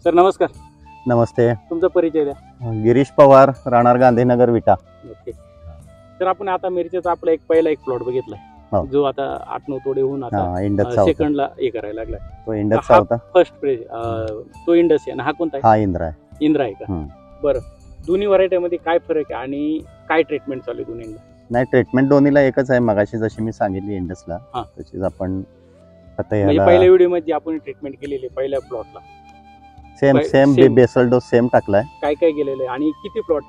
Sir नमस्कार. नमस्ते. तुमचा परिचय द्या. गिरीश पवार, राहणार गांधीनगर, विटा. ओके. तर आपण आता मिरचीचा आपला पहिला एक प्लॉट बघितलाय जो आता 8-9 तोडे होऊन आता सेकंडला हे करायला लागलाय. तो इंडसचा होता. फर्स्ट तो इंडस आहे. हा कोणता आहे? हा इंद्रा आहे. इंद्रा आहे का? बरं, दोन्ही व्हरायटीमध्ये काय फरक आहे आणि काय ट्रीटमेंट चालू आहे दोन्हीला? नाही, ट्रीटमेंट दोन्हीला एकच आहे. मगाशी जशी मी सांगितली इंडसला तशीच आपण आता पहिल्या व्हिडिओ मध्ये आपण ट्रीटमेंट केलेली पहिल्या प्लॉटला सेम बेसल डोस सेम टाकलाय. काय काय केलेलं आहे आणि किती प्लॉट?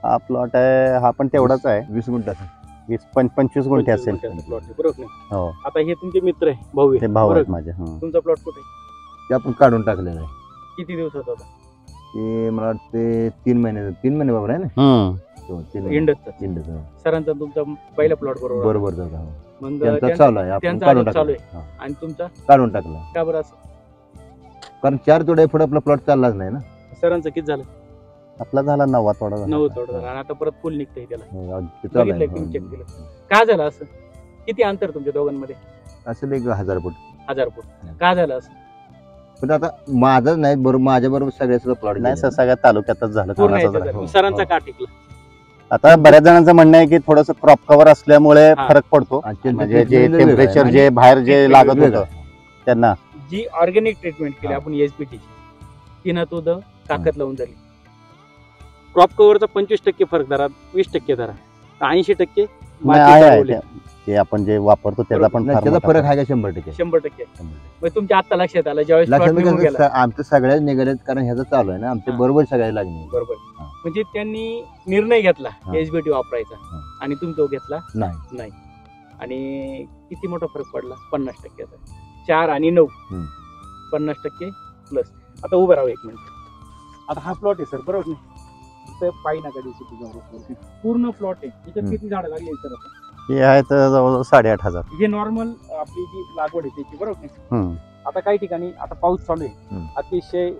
हा प्लॉट आहे, हा पण तेवढाच आहे. 20 गुंठाचा. 20-25 गुंठे असेल. प्लॉट बरोबर नाही? हो. आता हे तुमचे मित्र आहे, भाऊ आहे? भाऊ आहेत माझे. तुमचा प्लॉट कुठे? ते आपण काढून टाकलेलं आहे. किती दिवस होता? ते मला वाटते 3 महिने बाबा आहे ना. इंडसचा सरांचा तुमचा पहिला प्लॉट बरोबर झाला. मग त्यांचा चालू आहे, आपण काढून टाकला. आणि तुमचा काढून टाकला. का बरं असं? कारण 4 तोडे पुढे आपला प्लॉट चाललाच नाही ना. सरांचं किती झालं? आपला झाला 9वा तोडा. 9 तोडा झाला आणि आता परत फुल निघतंय त्याला. चेक केलं का झालं असं? किती अंतर तुमच्या दोघांमध्ये असेल? 1000 फूट. 1000 फूट. का झालं असं? पण आता माझं नाही, बरोबर माझ्या बरोबर सगळ्याच प्लॉट नाही सर, सगळ्या तालुक्यातच झालं. सरांचा का टिकला? आता बऱ्याच जणांचं म्हणणं आहे की थोडंसं क्रॉप कव्हर असल्यामुळे फरक पडतो. म्हणजे जे टेम्परेचर जे बाहेर जे लागत होतं त्यांना जी ऑर्गॅनिक ट्रीटमेंट केली आपण एसबीटी तिनं तो ताकद लावून झाली. क्रॉप कव्हरचा 25% फरक धरा, 20% धरा, 80% ते आपण जे वापरतो त्याचा पण फरक आहे का? 100%. 100%. तुमच्या आता लक्षात आलं ज्यावेळेस आमचं सगळ्याच निघालेत, कारण ह्याचं चालू आहे ना आमच्या बरोबर सगळ्या लागले. बरोबर. म्हणजे त्यांनी निर्णय घेतला एसबीटी वापरायचा आणि तुम्ही तो घेतला नाही. आणि किती मोठा फरक पडला? 50%. 4 आणि 9 50% प्लस. आता उभं राहू 1 मिनिट. आता हा प्लॉट आहे सर, बरोबर नाही? पायी नका दिवशी पूर्ण प्लॉट आहे. त्याच्यात किती झाडं लागली सर? हे आहे तर जवळजवळ 8,500. हे नॉर्मल आपली जी लागवड आहे त्याची, बरोबर नाही? आता काही ठिकाणी आता पाऊस चालू आहे, अतिशय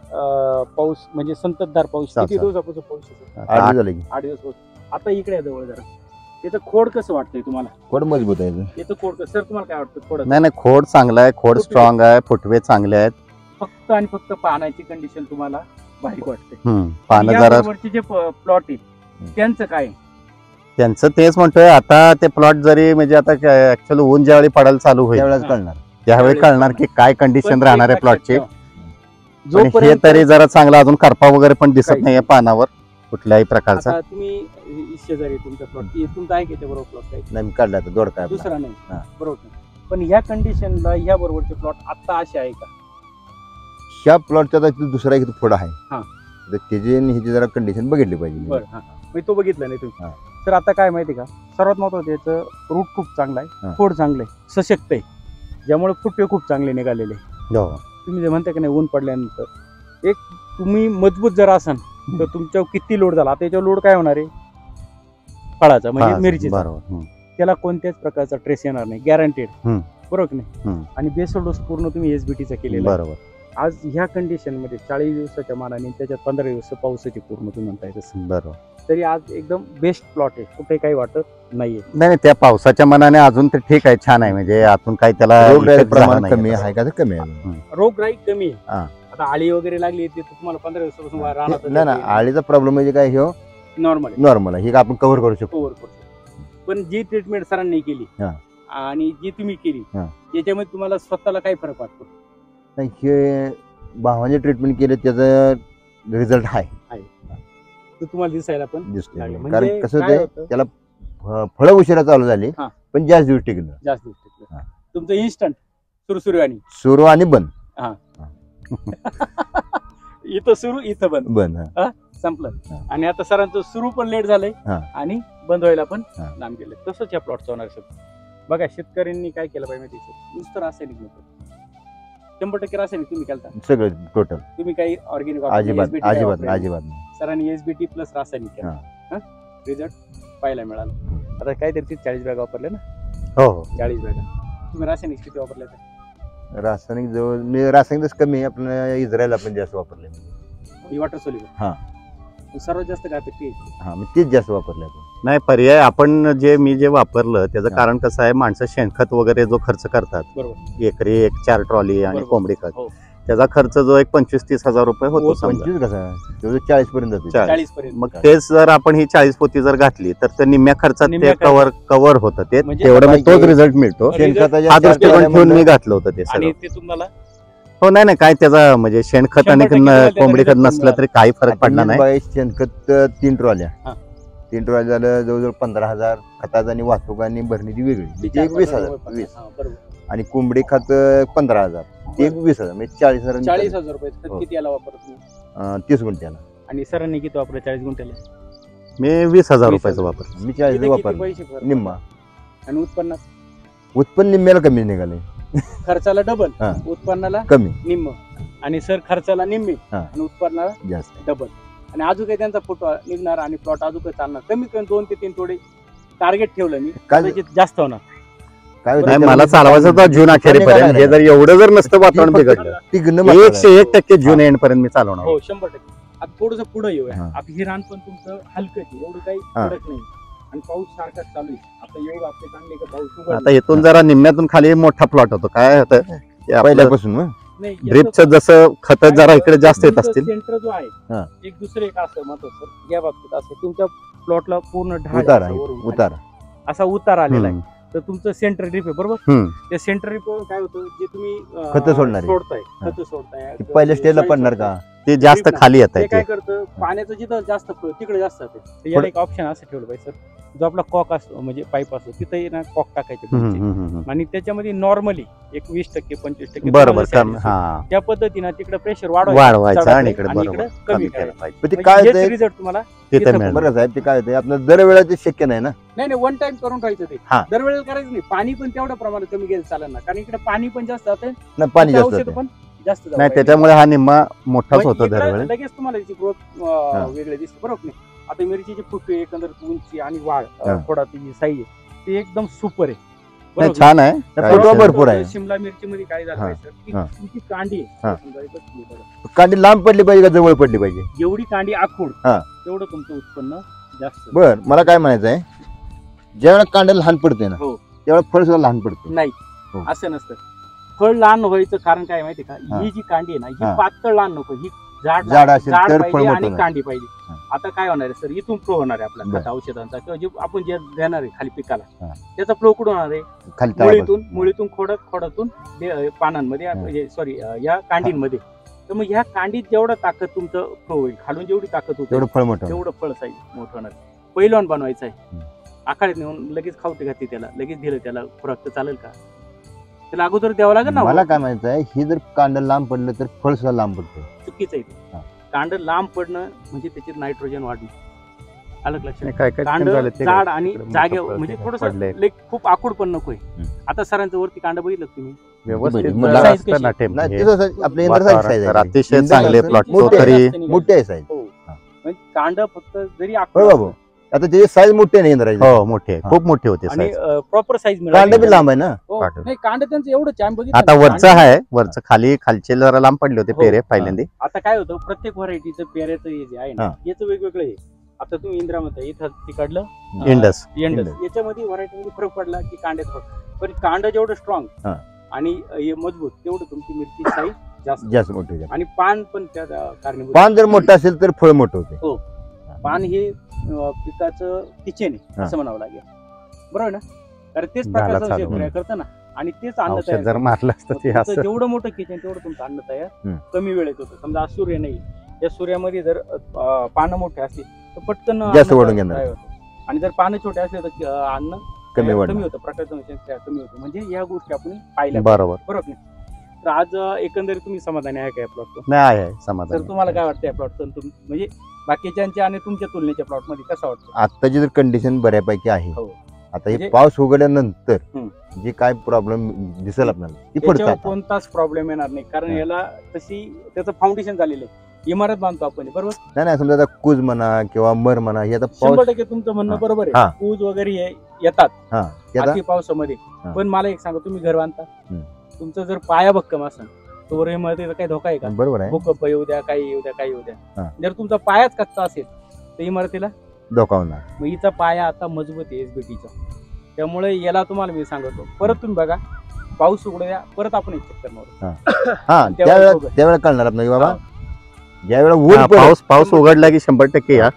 पाऊस म्हणजे संततधार पाऊस. किती दिवसापासून पाऊस? 8 दिवस. आता इकडे जवळ जरा त्याचं खोड कसं वाटतंय तुम्हाला? खोड मजबूत आहे. याचं खोड सर तुम्हाला काय वाटतं? खोड नाही, खोड चांगला आहे, खोड स्ट्रॉंग आहे, फुटवे चांगले आहेत. फक्त आणि फक्त पानाची कंडिशन तुम्हाला बारीक वाटते. पानं जरा जे प्लॉट आहे त्यांचं काय? त्यांचं तेच म्हणतोय. आता ते प्लॉट जरी म्हणजे आता ऍक्च्युअली ऊन ज्यावेळी पडायला चालू होईल त्यावेळी कळणार की काय कंडिशन राहणार आहे प्लॉटची. हे तरी जरा चांगला, अजून करपा वगैरे पण दिसत नाहीये पानावर कुठल्याही प्रकारचा. तुम्ही शेजारी तुमचा प्लॉट तुमचा आहे की त्याबरोबर प्लॉट नाही काढला तर दोड काय दुसरा नाही, बरोबर. पण ह्या कंडिशनला ह्या बरोबरचे प्लॉट आता असे आहे का? ह्या प्लॉटचा दुसरा एक फोड आहे, त्याची ह्याची जरा कंडिशन बघितली पाहिजे. बरं, मी तो बघितला नाही तुम्ही. तर आता काय माहिती का, सर्वात महत्वाचं याचं रूट खूप चांगला आहे, खोड चांगलं आहे, सशक्त आहे, ज्यामुळे फुटवे खूप चांगले निघालेले. तुम्ही जे म्हणता की नाही ऊन पडल्यानंतर एक तुम्ही मजबूत जर असाल तर तुमच्यावर किती लोड झाला, आता याच्यावर लोड काय होणार आहे? फळाचा म्हणजे मिरचीचा. त्याला कोणत्याच प्रकारचा ट्रेस येणार नाही, गॅरंटेड. बरोबर नाही? आणि बेसल डोस पूर्ण तुम्ही एसबीटीचा केलेला. बरोबर. आज ह्या कंडिशन मध्ये 40 दिवसाच्या मानाने त्याच्यात 15 दिवस पावसाची पूर्ण तुम्ही म्हणताय तसं. बरोबर. तरी आज एकदम बेस्ट प्लॉट आहे, कुठे काही वाटत नाहीये. नाही, त्या पावसाच्या मनाने अजून ते ठीक आहे, छान आहे. म्हणजे आतून काही त्याला प्रमाण कमी आहे का? कमी आहे. रोगराई कमी आहे. आता आळी वगैरे लागली तुम्हाला 15 दिवसापासून राहणार नाही. आळीचा प्रॉब्लेम म्हणजे काय? हे नॉर्मल आहे, हे आपण कव्हर करू शकतो. पण जी ट्रीटमेंट सरांनी केली आणि जी तुम्ही केली याच्यामध्ये तुम्हाला स्वतःला काय फरक वाटतो? नाही, हे भावाने ट्रीटमेंट केले त्याचा रिझल्ट आहे, तुम्हाला दिसायला पण दिसतो. कारण कसं होतं, त्याला फळं उशिरा चालू झाली पण जास्त दिवस टिकलं. तुमचं इन्स्टंट सुरू आणि बंद. इथं सुरू इथं बंद संपलं. आणि आता सरांचं सुरू पण लेट झालंय आणि बंद व्हायला पण लांब गेले. तसंच या प्लॉटचं होणार. बघा, शेतकऱ्यांनी काय केलं पाहिजे माहिती? नुसतं रासायनिक नको, 100% रासायनिक तुम्ही केलं सगळं टोटल. तुम्ही काही ऑर्गॅनिक अजिबात सरांनी एसबीटी प्लस रासायनिक केलं, रिझल्ट पाहायला मिळाला. आता काहीतरी 40 बॅग वापरले ना? हो, 40 बॅग. तुम्ही रासायनिक किती वापरले? रासायनिक जवळ मी रासायनिक कमी आहे, आपण इस्रायल आपण जास्त वापरले. वॉटर सोल्युबल सर्वात जास्त काय मी तेच जास्त वापरले. नाही, पर्याय आपण मी जे वापरलं त्याचं कारण कसं आहे, माणसं शेणखत वगैरे जो खर्च करतात, एकरी 4 ट्रॉली आणि कोंबडी खत, त्याचा खर्च जो एक 25-30 हजार रुपये होतो समजा. 25 कसा जवळ 40 पर्यंत जाते. 40 पर्यंत. मग तेच जर आपण ही 40 पोती जर घातली तर ते निम्म्या खर्चात ते निम्म्या कव्हर होतं ते म्हणजे तेवढं आता तोच हे- रिझल्ट मिळतो. शेणखताच्या हा 4 दृष्टिकोन ट्रॉल्या ठेवून मी म्हणलं, घातलं होतं ते आणि सगळं. ते तुम्हाला हो नाही काय त्याचा म्हणजे शेणखत आणि 100% तुम्हाला कोंबडी खत त्याचा नसलं तरी काही फरक आता पडणार मी नाही. बाई शेणखत 3 ट्रॉल्या हा. 3 ट्रॉल्या झालं जवळजवळ 15,000 खताचं आणि वाहतूक आणि भरणीची वेगळी म्हणजे एक 20,000 20 हा, बरोबर. आणि कोंबडी खात 15,000 ते एक 20,000 म्हणजे 40,000 40,000 रुपये खत हो. किती याला वापरत तुम्ही? 30 गुंठ्याला. आणि सरांनी किती वापरलं 40 गुंठ्याला? मी 20,000 20,000 रुपयाचा वापर. मी 40 किती वापरले पैसे फरक? निम्मा. आणि उत्पन्नात उत्पन्न निम्म्याला कमी निघाले. खर्चाला डबल, हा. उत्पन्नाला कमी निम्म. आणि सर खर्चाला निम्मे हा. आणि उत्पन्नाला जास्त. डबल. आणि अजून काही त्यांचा फोटो निघणार आणि प्लॉट अजून काही चालणार. कमी कमी 2 ते 3 थोडे टार्गेट ठेवलं मी, काय कदाचित जास्त होणार. काय होतं नाही त्याला मला चालवायचं होतं जून अखेरीपर्यंत. हे जर एवढं जर नसतं वातावरण बिघडलं टिकणं 101% जून एंड पर्यंत मी चालवणार. हो 100%. आता थोडंसं पुढे येऊया. हा. आता हे रान पण तुमचं हलकं आहे, एवढं काही हा. फरक नाही. आणि पाऊस सारखाच चालू आहे. आता एवढं आपले चांगले का पाऊस आता उघडला. इथून जरा निम्म्यातून खाली मोठा प्लॉट होतो. काय होतं पहिल्यापासून मग नाही, याचं ड्रिपचं जसं खत जरा इकडे जास्त येत तुमचं असतील. सेंटर जो आहे हा. एक दुसरं एक असं मत सर या बाबतीत असं तुमच्या प्लॉटला पूर्ण ढाळ उतार आहे, आहे वरून खाली. उतार. असा उतार आलेला आहे. हम्म. तर तुमचं सेंटर ड्रिप आहे बरोबर. हम्म. त्या सेंटर ड्रिप काय होतं जे तुम्ही खतं सोडणारे. सोडताय हा. खतं सोडताय ते पहिल्या स्टेजला soil पडणार सोडताय. का? ते जास्त खाली येत ते आहे काय ते. करतं पाण्याचं जिथं जास्त flow तिकडे जास्त जाते. तर याला एक ऑप्शन असं ठेवलं पाहिजे सर, जो आपला कॉक असतो म्हणजे पाईप असतो तिथे ना कॉक टाकायचे हम्म, तुमचे. हम्म, हम्म. आणि त्याच्यामध्ये नॉर्मली एक 20% 25% बरोबर तुम्हाला कम salary हा त्या पद्धतीनं तिकडे प्रेशर वाढवायचं आणि इकडे बरोबर कमी कमी करायचं. केलं पाहिजे. पण ते काय म्हणजे हेच होतंय रिझल्ट तुम्हाला तिथे इथं मिळणार. बरं साहेब ते काय होतंय आपलं दरवेळेला ते शक्य नाही ना. नाही वन टाइम करून ठेवायचं ते. हा. दरवेळेला करायचं नाही. पाणी पण तेवढ्या प्रमाणात कमी गेलं चालेल ना, कारण इकडे पाणी पण जास्त जाते, ना पाणी जास्त औषध होतंय. पण जास्त जातं. नाही त्याच्यामुळे हा निम्मा मोठाच मग होतो इकडं दरवेळेस. लगेच तुम्हाला याची ग्रोथ वेगळी दिसते बरोबर नाही. आता मिरचीची फुटवे एकंदर उंची आणि वाढ हा. थोडा तिची साईज ते एकदम सुपर आहे नाही, बरोबर. छान आहे. फुटवा काही भरपूर विषय भरपूर आहे. शिमला मिरची मध्ये काय झालं हा. माहिती आहे, की हा. तुमची कांडी आहे. हा. समजा इथं तुम्ही बघा. कांडी लांब पडली पाहिजे का जवळ पडली पाहिजे? जेवढी कांडी आखूड हा. तेवढं तुमचं उत्पन्न जास्त. बर मला काय म्हणायचं आहे ज्यावेळेला कांड्या लहान पडते ना हो. त्यावेळेला फळ सुद्धा लहान पडते. नाही हो. असं नसतं. फळ लहान व्हायचं कारण काय माहिती का, हा. ही जी कांडी आहे ना ही हा. पातळ लहान नको, ही जाड जाड असेल जाड तर फळ पाहिजे मोठं आणि होणार. कांडी पाहिजे. हा. आता काय होणार आहे सर, इथून फ्लो होणार आहे आपला बर. खत औषधांचा किंवा जे आपण जे देणार आहे खाली पिकाला हा. त्याचा फ्लो कुठून होणार आहे, खाली तळापासून. मुळीतून खोडातून पानांमध्ये हा. म्हणजे सॉरी या कांडींमध्ये. तर मग ह्या कांडीत जेवढं ताकद तुमचं फ्लो होईल, खालून जेवढी ताकद होते तेवढं फळ मोठं होणार. तेवढं फळ साईज मोठं होणार. पहिलवान बनवायचं आहे. हम्म. आखाड्यात नेऊन लगेच खावते घातली त्याला, लगेच दिलं त्याला खुराक तर चालेल का? त्याला अगोदर द्यावं लागेल ना. मला काय म्हणायचं आहे हे जर कांड लांब पडलं तर फळ सुद्धा लांब पडतं. चुकीचं आहे हा. ते. कांड लांब पडणं म्हणजे त्याच्यात नायट्रोजन वाढणं. आलं का लक्षात? काय काय कांड झालं ते जाड आणि इकडे जागे मोठं म्हणजे फळ थोडस पडलंय. खूप आखूड पण नकोय. हम्म. आता सरांचं वरती कांड बघितलं का तुम्ही? व्यवस्थित मग जरा size असतं कशी? ना टेम्प नाही हे. ते कसं आपल्या इंद्र वातावरण साईज तर अतिशय चांगले प्लॉट मोठे तो तरी जास्त मोठे आहे साईज. हो. हा. म्हणजे कांड फक्त जरी हो आखूड बाबू आता त्याची साईज मोठी आहे ना इंद्राची. हो मोठे आहे. हा. खूप मोठे होते आणि size. Proper size can't be लांब आहे ना. कांड. नाही कांड त्यांचं एवढं छान बघितलं आता ना, वरचं कांड- आहे वरचं खालचे जरा लांब पडले होते हो. पेरे पहिल्यांदा. आता काय होतं प्रत्येक व्हरायटीचं पेऱ्याचं हे जे आहे ना हा. याचं वेगवेगळं आहे. आता तुम्ही इंद्रा म्हणता इथं तिकडलं इंडस इंडस याच्यामध्ये व्हरायटीमध्ये फरक पडला की कांड्यात फरक. पण कांड जेवढं स्ट्रॉंग हा. आणि हे मजबूत तेवढं तुमची मिरची साईज जास्त जास्त मोठे होते. आणि पान पण त्या कारणीभूत. पान जर मोठं असेल तर फळ मोठं होते. पान हे पिकाचं किचन आहे हा. असं म्हणावं लागेल बरोबर ना, कारण तेच झालं प्रकारचं चालू. शेतकऱ्या करतं ना आणि तेच अन्न औषध तयार जर करतं. मारलं असतं मग ते तुमचं असं जेवढं मोठं किचन तेवढं तुमचं अन्न तयार हम्म. कमी वेळेत होतं. समजा आज सूर्य नाही, या सूर्यामध्ये जर पानं मोठे असतील तर पटकन जास्त अन्न वाढून घेणार. तयार होतं. आणि जर पानं छोटे असले तर अन्न कमी तयार वाढणार. कमी होतं, प्रकारचं कमी होतं. म्हणजे या गोष्टी आपण पाहिल्या बरोबर बरोबर नाही. तर आज एकंदरीत तुम्ही समाधानी आहे का या प्लॉटवर? नाही आहे तर समाधान. तुम्हाला काय वाटतं या प्लॉट म्हणजे बाकीच्यांच्या आणि तुमच्या तुलनेच्या प्लॉट मध्ये कसं वाटतं? आत्ताची जर कंडिशन बऱ्यापैकी आहे. हो. आता हे म्हणजे- पाऊस उघडल्यानंतर हम्म. जे काय प्रॉब्लेम दिसेल आपल्याला ती याच्यावर पडतात. कोणताच प्रॉब्लेम येणार नाही, कारण हा. याला तशी त्याचं फाउंडेशन झालेलं आहे. इमारत बांधतो आपण बरोबर. नाही नाही समजा आता कूज म्हणा किंवा मर म्हणा हे आता पाऊस 100% तुमचं म्हणणं हा. बरोबर हा. आहे. पूज वगैरे येतात हा ते आता अति पावसामध्ये. हा. पण मला एक सांगा, तुम्ही घर बांधता हम्म. तुमचं जर पाया भक्कम असेल तर इमारतीचा काही धोका आहे का? बरोबर आहे भूकंप येऊ द्या, काही येऊ द्या, काही येऊ द्या. हा. जर तुमचा पायाच कच्चा असेल तर इमारतीला धोका होणार. मग हिचा पाया आता मजबूत आहे एसबीटीचा. त्यामुळे याला तुम्हाला मी सांगतो परत तुम्ही बघा पाऊस उघडू द्या, परत आपण एक चक्कर मारू. हा त्यावेळेला त्यावेळेला कळणार आपल्याला की बाबा हा. ज्यावेळेला ऊन पडेल पाऊस उघडला की 100% या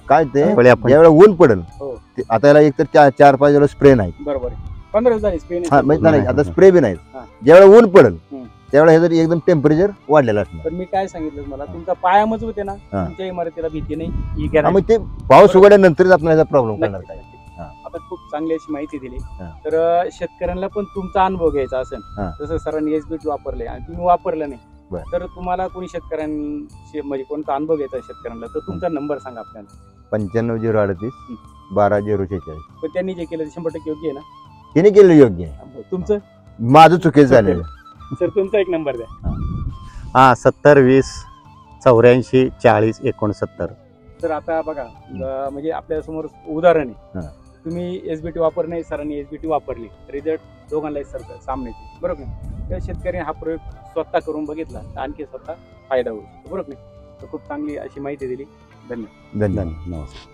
काय ते त्यावेळी आपण ज्यावेळेला ऊन पडेल हो. आता याला एक तर 4-5 वेळेला स्प्रे नाही. बरोबर आहे. 15 झाली स्पेन. हा म्हणजे नाही आता नाही. स्प्रे बी नाही. हा. ज्यावेळेला ऊन पडेल हम्म. त्यावेळेला हे जर एकदम टेम्परेचर वाढलेलं असणार. पण मी काय सांगितलं मला, तुमचा पाया मजबूत आहे ना, हा. तुमच्या इमारतीला भीती नाही ही हा, guarantee. मग ते पाऊस उघडल्यानंतरच आपल्याला याचा प्रॉब्लेम करणार नक्की, काय. नक्की. हा. आपण खूप चांगली अशी माहिती दिली. हा. तर शेतकऱ्यांना पण तुमचा अनुभव घ्यायचा असेल, हा. जसं सरांनी SBT वापरले आणि तुम्ही वापरलं नाही, बरं. तर तुम्हाला कोणी शेतकऱ्यांशी म्हणजे कोणता अनुभव घ्यायचा आहे शेतकऱ्यांना, तर तुमचा नंबर सांगा आपल्याला. 95-038 12-046. पण त्यांनी जे केलं ते 100% योग्य आहे ना. तिने केलं योग्य आहे. तुमचं माझं चुकीचं झालेलं. सर तुमचा एक नंबर द्या. हा 70-20-84-40-69. तर आता बघा म्हणजे आपल्या समोर उदाहरण आहे. हा. तुम्ही SBT वापरणे, सरांनी SBT वापरली, रिझल्ट दोघांनाही सामने येते, बरोबर नाही. तर शेतकऱ्यांनी हा प्रयोग स्वतः करून बघितला तर आणखी स्वतः फायदा होईल, बरोबर नाही. तर खूप चांगली अशी माहिती दिली. धन्यवाद. धन्यवाद. नमस्कार.